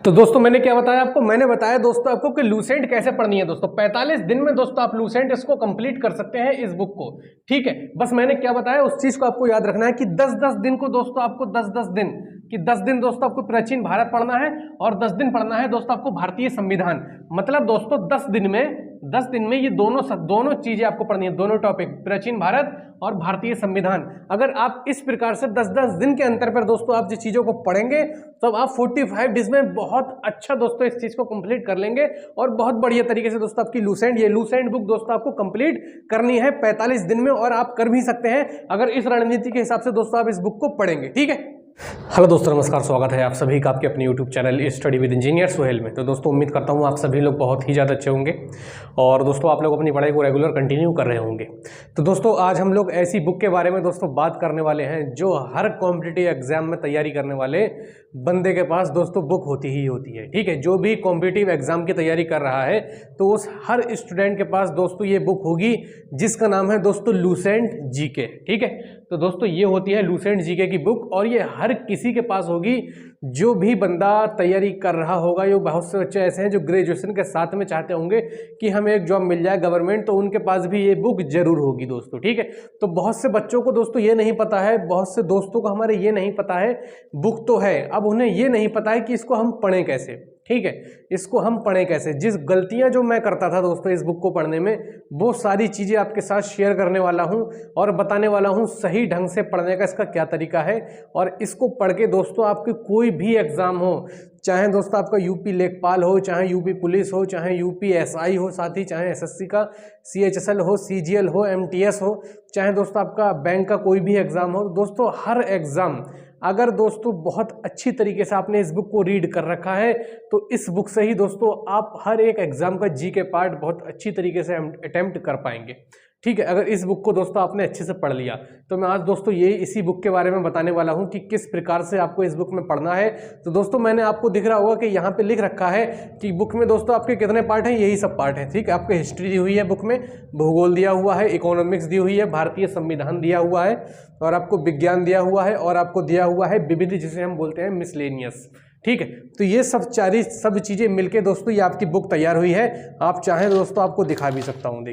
तो दोस्तों मैंने क्या बताया आपको, मैंने बताया दोस्तों आपको कि लूसेंट कैसे पढ़नी है। दोस्तों 45 दिन में दोस्तों आप लूसेंट इसको कंप्लीट कर सकते हैं इस बुक को। ठीक है, बस मैंने क्या बताया उस चीज को आपको याद रखना है कि 10-10 दिन को दोस्तों आपको 10-10 दिन कि 10 दिन दोस्तों आपको प्राचीन भारत पढ़ना है और 10 दिन पढ़ना है दोस्तों आपको भारतीय संविधान। मतलब दोस्तों 10 दिन में ये दोनों चीजें आपको पढ़नी है, दोनों टॉपिक, प्राचीन भारत और भारतीय संविधान। अगर आप इस प्रकार से 10-10 दिन के अंतर पर दोस्तों आप जिस चीजों को पढ़ेंगे तो आप 45 डेज में बहुत अच्छा दोस्तों इस चीज को कंप्लीट कर लेंगे और बहुत बढ़िया तरीके से दोस्तों आपकी लूसेंट बुक दोस्तों आपको कंप्लीट करनी है 45 दिन में, और आप कर भी सकते हैं अगर इस रणनीति के हिसाब से दोस्तों आप इस बुक को पढ़ेंगे। ठीक है, हेलो दोस्तों, नमस्कार, स्वागत है आप सभी का आपके अपने YouTube channel study with engineer Sohail में। तो दोस्तों उम्मीद करता हूँ आप सभी लोग बहुत ही ज़्यादा अच्छे होंगे और दोस्तों आप लोग अपनी पढ़ाई को रेगुलर कंटिन्यू कर रहे होंगे। तो दोस्तों आज हम लोग ऐसी बुक के बारे में दोस्तों बात करने वाले हैं जो हर कॉम्पिटिटिव एग्जाम में तैयारी करने वाले बंदे के पास दोस्तों बुक होती ही होती है। ठीक है, जो भी कॉम्पिटिटिव एग्जाम की तैयारी कर रहा है तो उस हर स्टूडेंट के पास दोस्तों ये बुक होगी जिसका नाम है दोस्तों लूसेंट जीके। ठीक है, तो दोस्तों ये होती है लूसेंट जीके की बुक और ये हर किसी के पास होगी जो भी बंदा तैयारी कर रहा होगा। ये बहुत से बच्चे ऐसे हैं जो ग्रेजुएशन के साथ में चाहते होंगे कि हमें एक जॉब मिल जाए गवर्नमेंट, तो उनके पास भी ये बुक जरूर होगी दोस्तों। ठीक है, तो बहुत से बच्चों को दोस्तों ये नहीं पता है, बहुत से दोस्तों को हमारे ये नहीं पता है, बुक तो है, अब उन्हें ये नहीं पता है कि इसको हम पढ़ें कैसे। ठीक है, इसको हम पढ़ें कैसे। जिस गलतियां जो मैं करता था दोस्तों इस बुक को पढ़ने में, वो सारी चीज़ें आपके साथ शेयर करने वाला हूं और बताने वाला हूं सही ढंग से पढ़ने का इसका क्या तरीका है। और इसको पढ़ के दोस्तों आपके कोई भी एग्ज़ाम हो, चाहे दोस्तों आपका यूपी लेखपाल हो, चाहे यूपी पुलिस हो, चाहे यूपी एसआई हो, साथ ही चाहे एसएससी का सीएचएसएल हो, सीजीएल हो, एमटीएस हो, चाहे दोस्तों आपका बैंक का कोई भी एग्ज़ाम हो, दोस्तों हर एग्ज़ाम अगर दोस्तों बहुत अच्छी तरीके से आपने इस बुक को रीड कर रखा है तो इस बुक से ही दोस्तों आप हर एक एग्जाम का जी के पार्ट बहुत अच्छी तरीके से अटेम्प्ट कर पाएंगे। ठीक है, अगर इस बुक को दोस्तों आपने अच्छे से पढ़ लिया तो मैं आज दोस्तों ये इसी बुक के बारे में बताने वाला हूं कि किस प्रकार से आपको इस बुक में पढ़ना है। तो दोस्तों मैंने आपको दिख रहा होगा कि यहाँ पे लिख रखा है कि बुक में दोस्तों आपके कितने पार्ट हैं, यही सब पार्ट हैं। ठीक है, आपको हिस्ट्री दी हुई है, बुक में भूगोल दिया हुआ है, इकोनॉमिक्स दी हुई है, भारतीय संविधान दिया हुआ है और आपको विज्ञान दिया हुआ है और आपको दिया हुआ है विविध, जिसे हम बोलते हैं मिसलेनियस। ठीक है, तो ये सब चीज़ें मिलके दोस्तों ये आपकी बुक तैयार हुई है। आप चाहें दोस्तों आपको दिखा भी सकता हूँ,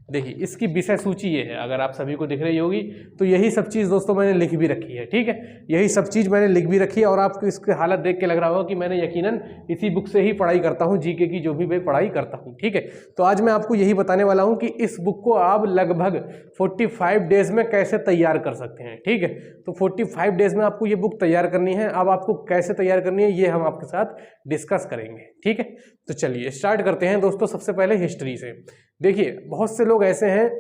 देखिए इसकी विषय सूची ये है, अगर आप सभी को दिख रही होगी तो यही सब चीज़ दोस्तों मैंने लिख भी रखी है। ठीक है, यही सब चीज़ मैंने लिख भी रखी है और आपको इसकी हालत देख के लग रहा होगा कि मैंने यकीनन इसी बुक से ही पढ़ाई करता हूँ, जीके की जो भी मैं पढ़ाई करता हूँ। ठीक है, तो आज मैं आपको यही बताने वाला हूँ कि इस बुक को आप लगभग 45 डेज में कैसे तैयार कर सकते हैं। ठीक है, तो 45 डेज में आपको ये बुक तैयार करनी है। अब आपको कैसे तैयार करनी है ये हम आपके साथ डिस्कस करेंगे। ठीक है, तो चलिए स्टार्ट करते हैं दोस्तों। सबसे पहले हिस्ट्री से देखिए, बहुत से लोग ऐसे हैं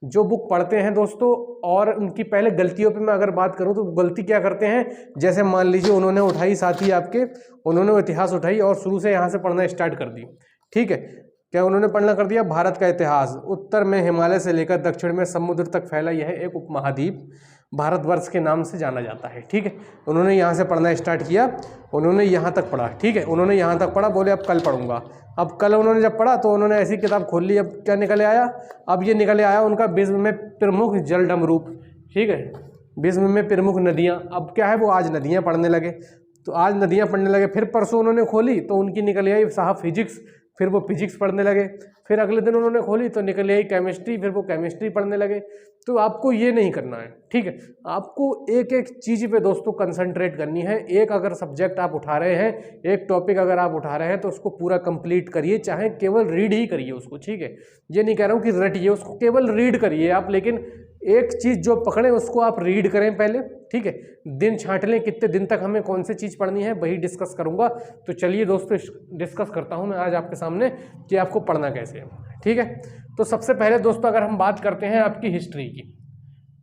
जो बुक पढ़ते हैं दोस्तों और उनकी पहले गलतियों पे मैं अगर बात करूं तो गलती क्या करते हैं, जैसे मान लीजिए उन्होंने उठाई साथी आपके, उन्होंने इतिहास उठाई और शुरू से यहाँ से पढ़ना स्टार्ट कर दी। ठीक है, क्या उन्होंने पढ़ना कर दिया भारत का इतिहास, उत्तर में हिमालय से लेकर दक्षिण में समुद्र तक फैला यह एक उपमहाद्वीप भारतवर्ष के नाम से जाना जाता है। ठीक है, उन्होंने यहाँ से पढ़ना स्टार्ट किया, उन्होंने यहाँ तक पढ़ा। ठीक है, उन्होंने यहाँ तक पढ़ा, बोले अब कल पढ़ूंगा। अब कल उन्होंने जब पढ़ा तो उन्होंने ऐसी किताब खोल ली, अब क्या निकले आया, अब ये निकले आया उनका विश्व में प्रमुख जलडम रूप। ठीक है, विश्व में प्रमुख नदियाँ, अब क्या है वो आज नदियाँ पढ़ने लगे, तो आज नदियाँ पढ़ने लगे। फिर परसों उन्होंने खोली तो उनकी निकल आई साहब फिजिक्स, फिर वो फिजिक्स पढ़ने लगे। फिर अगले दिन उन्होंने खोली तो निकल आई केमिस्ट्री, फिर वो केमिस्ट्री पढ़ने लगे। तो आपको ये नहीं करना है। ठीक है, आपको एक एक चीज़ पे दोस्तों कंसंट्रेट करनी है। एक अगर सब्जेक्ट आप उठा रहे हैं, एक टॉपिक अगर आप उठा रहे हैं तो उसको पूरा कंप्लीट करिए, चाहे केवल रीड ही करिए उसको। ठीक है, ये नहीं कह रहा हूँ कि रटिए उसको, केवल रीड करिए आप, लेकिन एक चीज़ जो पकड़ें उसको आप रीड करें पहले। ठीक है, दिन छांट लें कितने दिन तक हमें कौन सी चीज़ पढ़नी है, वही डिस्कस करूंगा। तो चलिए दोस्तों डिस्कस करता हूं मैं आज आपके सामने कि आपको पढ़ना कैसे है। ठीक है, तो सबसे पहले दोस्तों अगर हम बात करते हैं आपकी हिस्ट्री की।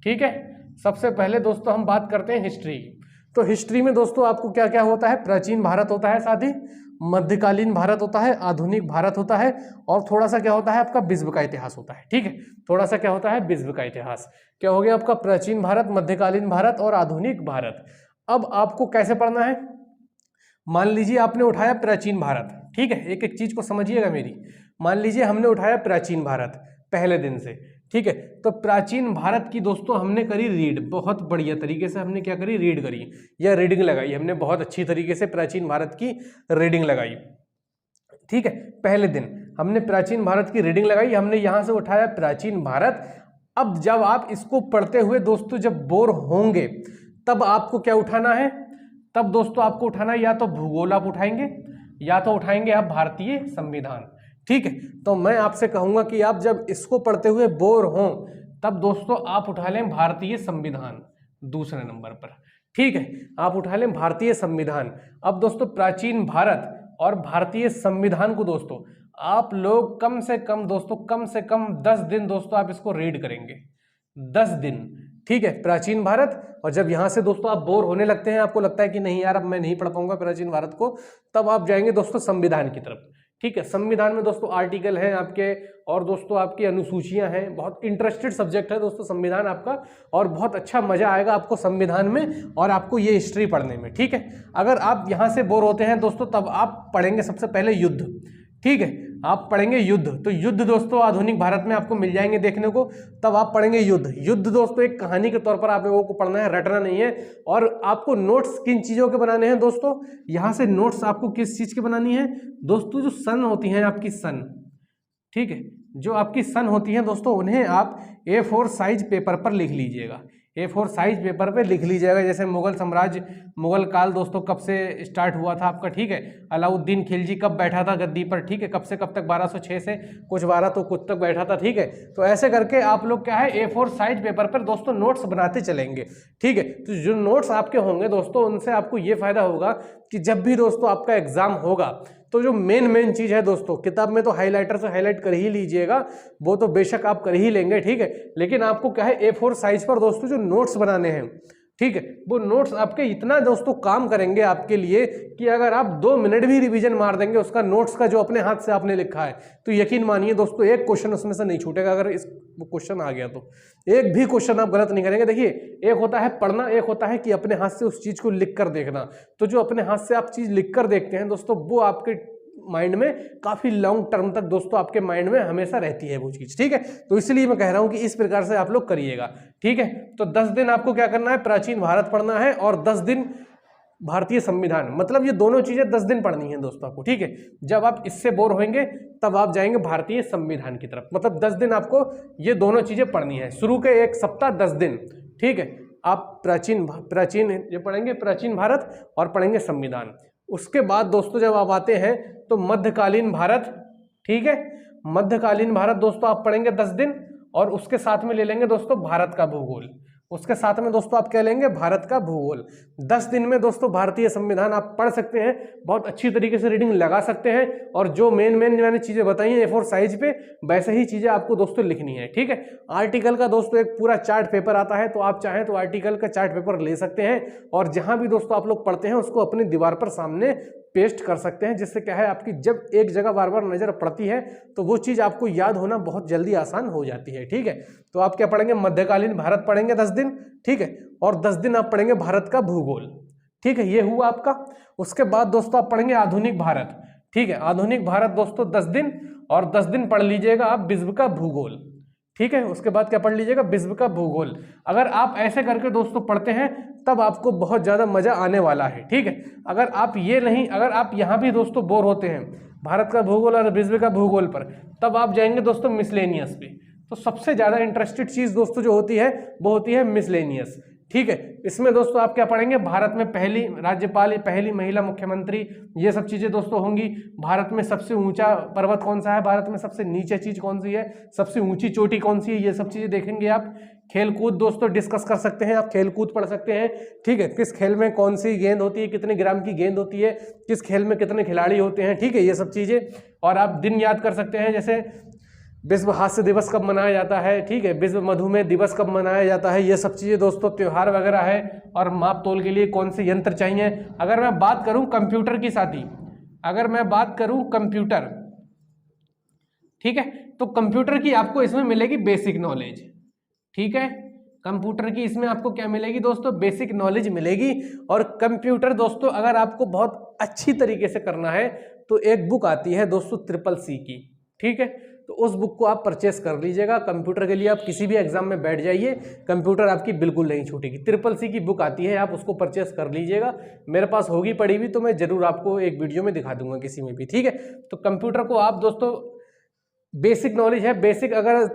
ठीक है, सबसे पहले दोस्तों हम बात करते हैं हिस्ट्री की। तो हिस्ट्री में दोस्तों आपको क्या क्या होता है, प्राचीन भारत होता है, साथ ही मध्यकालीन भारत होता है, आधुनिक भारत होता है और थोड़ा सा क्या होता है आपका विश्व का इतिहास होता है। ठीक है, थोड़ा सा क्या होता है विश्व का इतिहास। क्या हो गया आपका प्राचीन भारत, मध्यकालीन भारत और आधुनिक भारत। अब आपको कैसे पढ़ना है, मान लीजिए आपने उठाया प्राचीन भारत। ठीक है, एक एक चीज को समझिएगा मेरी। मान लीजिए हमने उठाया प्राचीन भारत पहले दिन से। ठीक है। तो प्राचीन भारत की दोस्तों हमने करी रीड, बहुत बढ़िया तरीके से हमने क्या करी, रीड करी या रीडिंग लगाई हमने, बहुत अच्छी तरीके से प्राचीन भारत की रीडिंग लगाई। ठीक है, पहले दिन हमने प्राचीन भारत की रीडिंग लगाई, हमने यहां से उठाया प्राचीन भारत। अब जब आप इसको पढ़ते हुए दोस्तों जब बोर होंगे तब आपको क्या उठाना है, तब दोस्तों आपको उठाना है या तो भूगोल आप उठाएंगे या तो उठाएंगे आप भारतीय संविधान। ठीक है, तो मैं आपसे कहूंगा कि आप जब इसको पढ़ते हुए बोर हों तब दोस्तों आप उठा लें भारतीय संविधान दूसरे नंबर पर। ठीक है, आप उठा लें भारतीय संविधान। अब दोस्तों प्राचीन भारत और भारतीय संविधान को दोस्तों आप लोग कम से कम दोस्तों कम से कम 10 दिन दोस्तों आप इसको रीड करेंगे, 10 दिन। ठीक है, प्राचीन भारत। और जब यहां से दोस्तों आप बोर होने लगते हैं, आपको लगता है कि नहीं यार अब मैं नहीं पढ़ पाऊंगा प्राचीन भारत को, तब आप जाएंगे दोस्तों संविधान की तरफ। ठीक है, संविधान में दोस्तों आर्टिकल हैं आपके और दोस्तों आपकी अनुसूचियां हैं, बहुत इंटरेस्टेड सब्जेक्ट है दोस्तों संविधान आपका, और बहुत अच्छा मजा आएगा आपको संविधान में और आपको ये हिस्ट्री पढ़ने में। ठीक है, अगर आप यहां से बोर होते हैं दोस्तों तब आप पढ़ेंगे सबसे पहले युद्ध। ठीक है, आप पढ़ेंगे युद्ध, तो युद्ध दोस्तों आधुनिक भारत में आपको मिल जाएंगे देखने को, तब आप पढ़ेंगे युद्ध। युद्ध दोस्तों एक कहानी के तौर पर आप लोगों को पढ़ना है, रटना नहीं है। और आपको नोट्स किन चीजों के बनाने हैं दोस्तों, यहां से नोट्स आपको किस चीज की बनानी है दोस्तों, जो सन होती हैं आपकी सन। ठीक है, जो आपकी सन होती हैं दोस्तों उन्हें आप A4 साइज पेपर पर लिख लीजिएगा, A4 साइज पेपर पे लिख लीजिएगा। जैसे मुगल साम्राज्य, मुगल काल दोस्तों कब से स्टार्ट हुआ था आपका। ठीक है, अलाउद्दीन खिलजी कब बैठा था गद्दी पर। ठीक है, कब से कब तक, 1206 से कुछ 12 तो कुछ तक बैठा था। ठीक है, तो ऐसे करके आप लोग क्या है A4 साइज पेपर पर दोस्तों नोट्स बनाते चलेंगे। ठीक है, तो जो नोट्स आपके होंगे दोस्तों उनसे आपको ये फायदा होगा कि जब भी दोस्तों आपका एग्जाम होगा तो जो मेन चीज है दोस्तों, किताब में तो हाइलाइटर से हाईलाइट कर ही लीजिएगा, वो तो बेशक आप कर ही लेंगे। ठीक है, लेकिन आपको क्या है A4 साइज पर दोस्तों जो नोट्स बनाने हैं, ठीक है, वो नोट्स आपके इतना दोस्तों काम करेंगे आपके लिए कि अगर आप 2 मिनट भी रिवीजन मार देंगे उसका नोट्स का जो अपने हाथ से आपने लिखा है, तो यकीन मानिए दोस्तों एक क्वेश्चन उसमें से नहीं छूटेगा। अगर इस क्वेश्चन आ गया तो एक भी क्वेश्चन आप गलत नहीं करेंगे। देखिए, एक होता है पढ़ना, एक होता है कि अपने हाथ से उस चीज को लिख कर देखना। तो जो अपने हाथ से आप चीज लिख कर देखते हैं दोस्तों, वो आपके माइंड में काफी लॉन्ग टर्म तक दोस्तों आपके माइंड में हमेशा रहती है वो चीज। ठीक है, तो इसलिए मैं कह रहा हूं कि इस प्रकार से आप लोग करिएगा। ठीक है, तो 10 दिन आपको क्या करना है, प्राचीन भारत पढ़ना है और 10 दिन भारतीय संविधान, मतलब ये दोनों चीजें 10 दिन पढ़नी है दोस्तों आपको। ठीक है, जब आप इससे बोर होंगे तब आप जाएंगे भारतीय संविधान की तरफ, मतलब 10 दिन आपको ये दोनों चीजें पढ़नी है। शुरू के एक सप्ताह 10 दिन। ठीक है, आप प्राचीन ये पढ़ेंगे प्राचीन भारत और पढ़ेंगे संविधान। उसके बाद दोस्तों जब आप आते हैं तो मध्यकालीन भारत। ठीक है, मध्यकालीन भारत दोस्तों आप पढ़ेंगे 10 दिन और उसके साथ में ले लेंगे दोस्तों भारत का भूगोल। उसके साथ में दोस्तों आप क्या लेंगे, भारत का भूगोल। 10 दिन में दोस्तों भारतीय संविधान आप पढ़ सकते हैं, बहुत अच्छी तरीके से रीडिंग लगा सकते हैं। और जो मेन मैंने चीजें बताई हैं A4 साइज पे, वैसे ही चीजें आपको दोस्तों लिखनी है। ठीक है, आर्टिकल का दोस्तों एक पूरा चार्ट पेपर आता है, तो आप चाहें तो आर्टिकल का चार्ट पेपर ले सकते हैं और जहां भी दोस्तों आप लोग पढ़ते हैं उसको अपनी दीवार पर सामने पेस्ट कर सकते हैं, जिससे क्या है आपकी जब एक जगह बार बार नजर पड़ती है तो वो चीज आपको याद होना बहुत जल्दी आसान हो जाती है। ठीक है, तो आप क्या पढ़ेंगे, मध्यकालीन भारत पढ़ेंगे 10 दिन। ठीक है, और 10 दिन आप पढ़ेंगे भारत का भूगोल। ठीक है, ये हुआ आपका। उसके बाद दोस्तों आप पढ़ेंगे आधुनिक भारत। ठीक है, आधुनिक भारत दोस्तों 10 दिन और 10 दिन पढ़ लीजिएगा आप विश्व का भूगोल। ठीक है, उसके बाद क्या पढ़ लीजिएगा, विश्व का भूगोल। अगर आप ऐसे करके दोस्तों पढ़ते हैं तब आपको बहुत ज्यादा मजा आने वाला है। ठीक है, अगर आप ये नहीं, अगर आप यहाँ भी दोस्तों बोर होते हैं भारत का भूगोल और विश्व का भूगोल पर, तब आप जाएंगे दोस्तों मिसलेनियस पे। तो सबसे ज्यादा इंटरेस्टेड चीज दोस्तों जो होती है वो होती है मिसलेनियस। ठीक है, इसमें दोस्तों आप क्या पढ़ेंगे, भारत में पहली राज्यपाल, पहली महिला मुख्यमंत्री, ये सब चीजें दोस्तों होंगी। भारत में सबसे ऊंचा पर्वत कौन सा है, भारत में सबसे नीचे चीज कौन सी है, सबसे ऊंची चोटी कौन सी है, ये सब चीजें देखेंगे आप। खेलकूद दोस्तों डिस्कस कर सकते हैं, आप खेलकूद पढ़ सकते हैं। ठीक है, किस खेल में कौन सी गेंद होती है, कितने ग्राम की गेंद होती है, किस खेल में कितने खिलाड़ी होते हैं। ठीक है, ये सब चीजें। और आप दिन याद कर सकते हैं, जैसे विश्व हास्य दिवस कब मनाया जाता है। ठीक है, विश्व मधुमेह दिवस कब मनाया जाता है, ये सब चीजें दोस्तों, त्योहार वगैरह है। और माप तोल के लिए कौन से यंत्र चाहिए। अगर मैं बात करूं कंप्यूटर की साथी, अगर मैं बात करूं कंप्यूटर, ठीक है, तो कंप्यूटर की आपको इसमें मिलेगी बेसिक नॉलेज। ठीक है, कंप्यूटर की इसमें आपको क्या मिलेगी दोस्तों, बेसिक नॉलेज मिलेगी। और कंप्यूटर दोस्तों अगर आपको बहुत अच्छी तरीके से करना है तो एक बुक आती है दोस्तों CCC की। ठीक है, तो उस बुक को आप परचेस कर लीजिएगा। कंप्यूटर के लिए आप किसी भी एग्जाम में बैठ जाइए, कंप्यूटर आपकी बिल्कुल नहीं छूटेगी। CCC की बुक आती है, आप उसको परचेस कर लीजिएगा। मेरे पास होगी पड़ी हुई, तो मैं जरूर आपको एक वीडियो में दिखा दूंगा किसी में भी, ठीक है। तो कंप्यूटर को आप दोस्तों बेसिक नॉलेज है, बेसिक अगर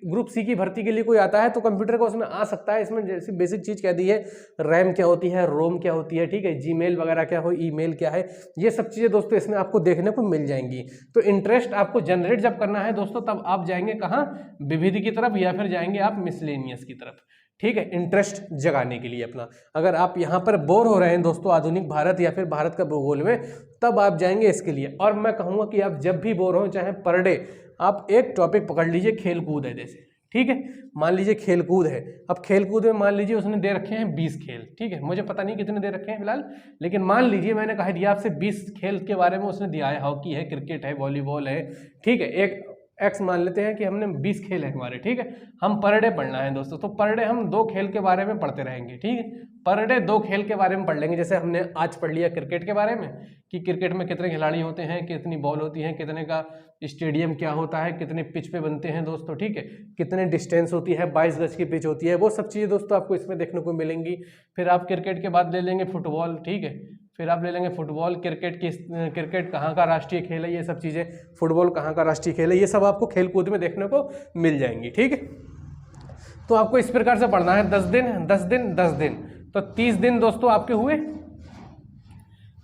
ग्रुप सी की भर्ती के लिए कोई आता है तो कंप्यूटर का उसमें आ सकता है। इसमें जैसी बेसिक चीज कह दी है, रैम क्या होती है, रोम क्या होती है, ठीक है, जीमेल वगैरह क्या हो, ईमेल क्या है, ये सब चीजें दोस्तों इसमें आपको देखने को मिल जाएंगी। तो इंटरेस्ट आपको जनरेट जब करना है दोस्तों, तब आप जाएंगे कहाँ, विविध की तरफ, या फिर जाएंगे आप मिसलेनियस की तरफ, ठीक है, इंटरेस्ट जगाने के लिए अपना। अगर आप यहाँ पर बोर हो रहे हैं दोस्तों आधुनिक भारत या फिर भारत का भूगोल में, तब आप जाएंगे इसके लिए। और मैं कहूँगा कि आप जब भी बोर हो, चाहे पर डे आप एक टॉपिक पकड़ लीजिए, खेल कूद है जैसे, ठीक है, मान लीजिए खेल कूद है। अब खेल कूद में मान लीजिए उसने दे रखे हैं 20 खेल, ठीक है, मुझे पता नहीं कितने दे रखे हैं फिलहाल, लेकिन मान लीजिए मैंने कहा दिया आपसे 20 खेल के बारे में उसने दिया है, हॉकी है, क्रिकेट है, वॉलीबॉल है, ठीक है, एक एक्स मान लेते हैं कि हमने 20 खेल है हमारे, ठीक है, हम पर डे पढ़ना है दोस्तों। तो पर डे हम 2 खेल के बारे में पढ़ते रहेंगे, ठीक है, पर डे 2 खेल के बारे में पढ़ लेंगे। जैसे हमने आज पढ़ लिया क्रिकेट के बारे में कि क्रिकेट में कितने खिलाड़ी होते हैं, कितनी बॉल होती है, कितने का स्टेडियम क्या होता है, कितने पिच पे बनते हैं दोस्तों, ठीक है, कितने डिस्टेंस होती है, 22 गज की पिच होती है, वो सब चीज़ें दोस्तों आपको इसमें देखने को मिलेंगी। फिर आप क्रिकेट के बाद ले लेंगे फुटबॉल, ठीक है, फिर आप ले लेंगे फुटबॉल, क्रिकेट कहाँ का राष्ट्रीय खेल है, ये सब चीज़ें, फुटबॉल कहाँ का राष्ट्रीय खेल है, ये सब आपको खेल कूद में देखने को मिल जाएंगी, ठीक है। तो आपको इस प्रकार से पढ़ना है 10 दिन 10 दिन 10 दिन, तो 30 दिन दोस्तों आपके हुए,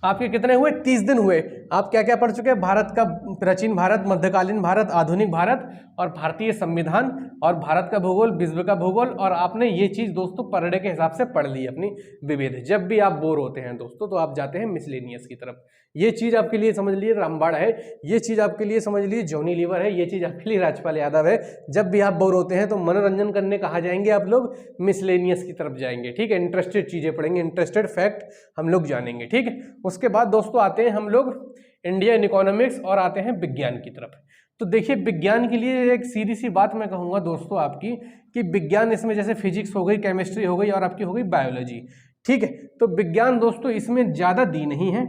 आपके कितने हुए, 30 दिन हुए। आप क्या क्या पढ़ चुके हैं, भारत का प्राचीन भारत, मध्यकालीन भारत, आधुनिक भारत, और भारतीय संविधान, और भारत का भूगोल, विश्व का भूगोल, और आपने ये चीज़ दोस्तों पर डे के हिसाब से पढ़ ली अपनी विविध। जब भी आप बोर होते हैं दोस्तों तो आप जाते हैं मिसलेनियस की तरफ। ये चीज़ आपके लिए समझ लीजिए रामबाड़ है, ये चीज़ आपके लिए समझ लीजिए जॉनी लीवर है, ये चीज़ आपके लिए राजपाल यादव है। जब भी आप बोर होते हैं तो मनोरंजन करने कहाँ जाएंगे आप लोग, मिसलेनियस की तरफ जाएंगे, ठीक है, इंटरेस्टेड चीज़ें पढ़ेंगे, इंटरेस्टेड फैक्ट हम लोग जानेंगे, ठीक है। उसके बाद दोस्तों आते हैं हम लोग इंडियन इकोनॉमिक्स और आते हैं विज्ञान की तरफ। तो देखिए विज्ञान के लिए एक सीधी सी बात मैं कहूँगा दोस्तों आपकी, कि विज्ञान इसमें जैसे फिजिक्स हो गई, केमिस्ट्री हो गई, और आपकी हो गई बायोलॉजी, ठीक है। तो विज्ञान दोस्तों इसमें ज़्यादा दी नहीं है,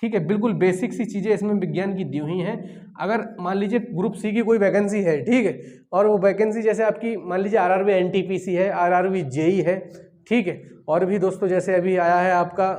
ठीक है, बिल्कुल बेसिक सी चीज़ें इसमें विज्ञान की दी हुई हैं। अगर मान लीजिए ग्रुप सी की कोई वैकेंसी है, ठीक है, और वो वैकेंसी जैसे आपकी मान लीजिए RRB NTPC है, RRB JEE है, ठीक है, और भी दोस्तों जैसे अभी आया है आपका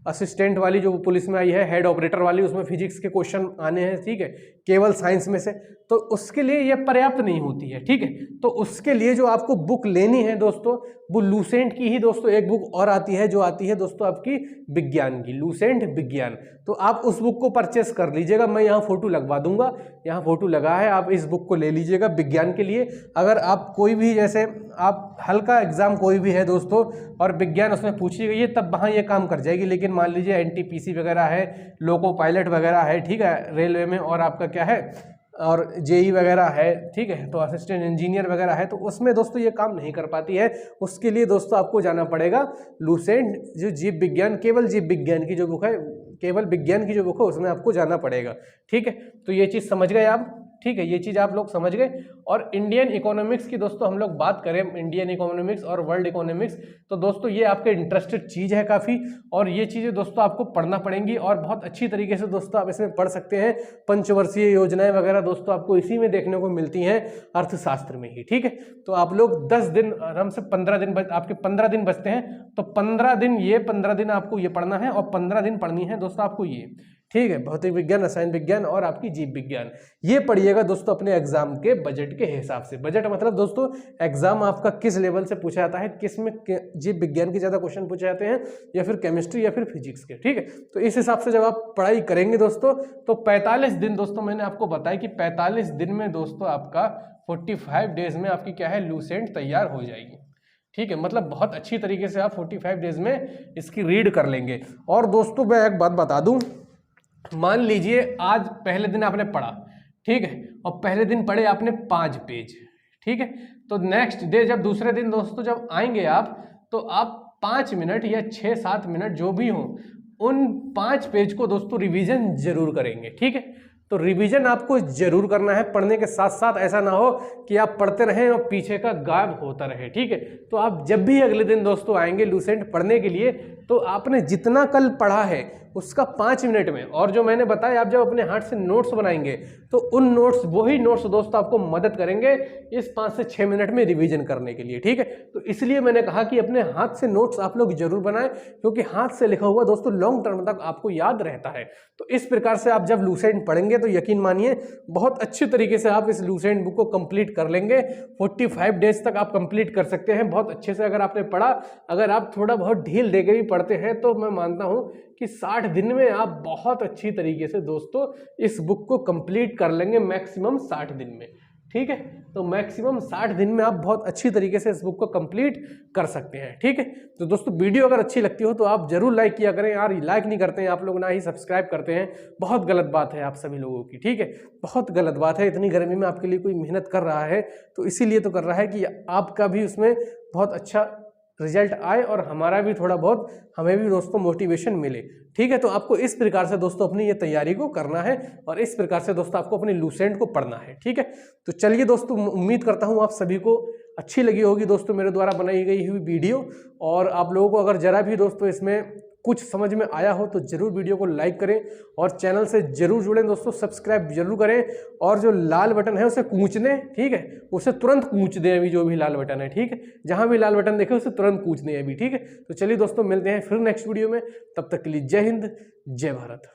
असिस्टेंट वाली जो पुलिस में आई है, हेड ऑपरेटर वाली, उसमें फिजिक्स के क्वेश्चन आने हैं, ठीक है, केवल साइंस में से, तो उसके लिए ये पर्याप्त नहीं होती है, ठीक है। तो उसके लिए जो आपको बुक लेनी है दोस्तों, वो लूसेंट की ही दोस्तों एक बुक और आती है, जो आती है दोस्तों आपकी विज्ञान की, लूसेंट विज्ञान। तो आप उस बुक को परचेस कर लीजिएगा, मैं यहाँ फोटो लगवा दूंगा, यहाँ फोटो लगा है, आप इस बुक को ले लीजिएगा विज्ञान के लिए। अगर आप कोई भी जैसे आप हल्का एग्जाम कोई भी है दोस्तों और विज्ञान उसमें पूछी गई है, तब वहाँ ये काम कर जाएगी। लेकिन मान लीजिए NTPC वगैरह है, लोको पायलट वगैरह है, ठीक है, रेलवे में, और आपका क्या है, और JEE वगैरह है, ठीक है, तो असिस्टेंट इंजीनियर वगैरह है, तो उसमें दोस्तों ये काम नहीं कर पाती है। उसके लिए दोस्तों आपको जाना पड़ेगा लूसेंट, जो जीव विज्ञान, केवल जीव विज्ञान की जो बुक है, केवल विज्ञान की जो बुक है, उसमें आपको जाना पड़ेगा, ठीक है। तो ये चीज़ समझ गए आप, ठीक है, ये चीज़ आप लोग समझ गए। और इंडियन इकोनॉमिक्स की दोस्तों हम लोग बात करें, इंडियन इकोनॉमिक्स और वर्ल्ड इकोनॉमिक्स, तो दोस्तों ये आपके इंटरेस्टेड चीज़ है काफ़ी, और ये चीज़ें दोस्तों आपको पढ़ना पड़ेंगी, और बहुत अच्छी तरीके से दोस्तों आप इसमें पढ़ सकते हैं। पंचवर्षीय योजनाएं वगैरह दोस्तों आपको इसी में देखने को मिलती हैं, अर्थशास्त्र में ही, ठीक है। तो आप लोग 10 दिन आराम से 15 दिन आपके 15 दिन बचते हैं, तो 15 दिन ये 15 दिन आपको ये पढ़ना है, और 15 दिन पढ़नी है दोस्तों आपको ये, ठीक है, भौतिक विज्ञान, रसायन विज्ञान और आपकी जीव विज्ञान। ये पढ़िएगा दोस्तों अपने एग्जाम के बजट के हिसाब से। बजट मतलब दोस्तों एग्जाम आपका किस लेवल से पूछा जाता है, किस में जीव विज्ञान के ज़्यादा क्वेश्चन पूछे जाते हैं, या फिर केमिस्ट्री या फिर फिजिक्स के, ठीक है। तो इस हिसाब से जब आप पढ़ाई करेंगे दोस्तों, तो 45 दिन दोस्तों मैंने आपको बताया कि 45 दिन में दोस्तों आपका 45 डेज में आपकी क्या है, लूसेंट तैयार हो जाएगी, ठीक है। मतलब बहुत अच्छी तरीके से आप 45 डेज में इसकी रीड कर लेंगे। और दोस्तों मैं एक बात बता दूं, मान लीजिए आज पहले दिन आपने पढ़ा, ठीक है, और पहले दिन पढ़े आपने 5 पेज, ठीक है, तो नेक्स्ट डे जब दूसरे दिन दोस्तों जब आएंगे आप, तो आप 5 मिनट या 6-7 मिनट जो भी हो, उन 5 पेज को दोस्तों रिवीजन जरूर करेंगे, ठीक है। तो रिवीजन आपको जरूर करना है, पढ़ने के साथ साथ ऐसा ना हो कि आप पढ़ते रहें और पीछे का गायब होता रहे, ठीक है। तो आप जब भी अगले दिन दोस्तों आएंगे लूसेंट पढ़ने के लिए, तो आपने जितना कल पढ़ा है उसका 5 मिनट में, और जो मैंने बताया आप जब अपने हाथ से नोट्स बनाएंगे तो उन नोट्स, वही नोट्स दोस्तों आपको मदद करेंगे इस 5 से 6 मिनट में रिवीजन करने के लिए। ठीक है, तो इसलिए मैंने कहा कि अपने हाथ से नोट्स आप लोग जरूर बनाएं, क्योंकि हाथ से लिखा हुआ दोस्तों लॉन्ग टर्म तक आपको याद रहता है। तो इस प्रकार से आप जब लूसेंट पढ़ेंगे तो यकीन मानिए बहुत अच्छी तरीके से आप इस लूसेंट बुक को कंप्लीट कर लेंगे। 45 डेज तक आप कंप्लीट कर सकते हैं बहुत अच्छे से अगर आपने पढ़ा। अगर आप थोड़ा बहुत ढील देके भी पढ़ते हैं तो मैं मानता हूं कि 60 दिन में आप बहुत अच्छी तरीके से दोस्तों इस बुक को कंप्लीट कर लेंगे, मैक्सिमम 60 दिन में। ठीक है, तो मैक्सिमम 60 दिन में आप बहुत अच्छी तरीके से इस बुक को कंप्लीट कर सकते हैं। ठीक है, तो दोस्तों वीडियो अगर अच्छी लगती हो तो आप जरूर लाइक किया करें यार। लाइक नहीं करते हैं आप लोग, ना ही सब्सक्राइब करते हैं, बहुत गलत बात है आप सभी लोगों की। ठीक है, बहुत गलत बात है। इतनी गर्मी में आपके लिए कोई मेहनत कर रहा है तो इसीलिए तो कर रहा है कि आपका भी उसमें बहुत अच्छा रिजल्ट आए और हमारा भी थोड़ा बहुत, हमें भी दोस्तों मोटिवेशन मिले। ठीक है, तो आपको इस प्रकार से दोस्तों अपनी ये तैयारी को करना है और इस प्रकार से दोस्तों आपको अपनी लूसेंट को पढ़ना है। ठीक है, तो चलिए दोस्तों, उम्मीद करता हूँ आप सभी को अच्छी लगी होगी दोस्तों मेरे द्वारा बनाई गई हुई वीडियो। और आप लोगों को अगर जरा भी दोस्तों इसमें कुछ समझ में आया हो तो जरूर वीडियो को लाइक करें और चैनल से जरूर जुड़ें दोस्तों, सब्सक्राइब जरूर करें और जो लाल बटन है उसे कूच दें। ठीक है, उसे तुरंत कूच दें अभी, जो भी लाल बटन है। ठीक है, जहां भी लाल बटन देखे उसे तुरंत कूच दें अभी। ठीक है, तो चलिए दोस्तों मिलते हैं फिर नेक्स्ट वीडियो में, तब तक के लिए जय हिंद, जय भारत।